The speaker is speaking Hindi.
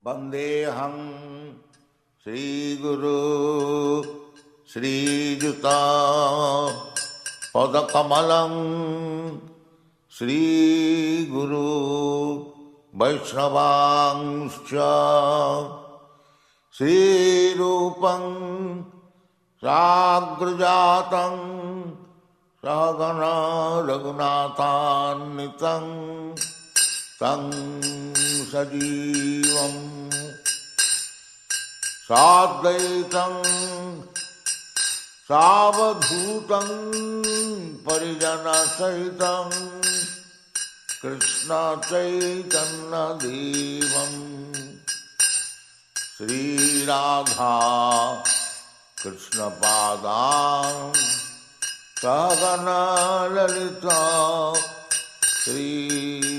वंदेऽहं श्रीगुरु श्रीयुता पदकमलं श्रीगुरु वैष्णवांश्च श्रीरूपं साग्रजातं सहगणा रघुनाथान्वितं तं सजीवं साद्वैतं सावधूतं परिजनसहितं कृष्णचैतन्यदेवं श्रीराधा कृष्णपादां सहगणा ललिता श्रीविशाखान्वितां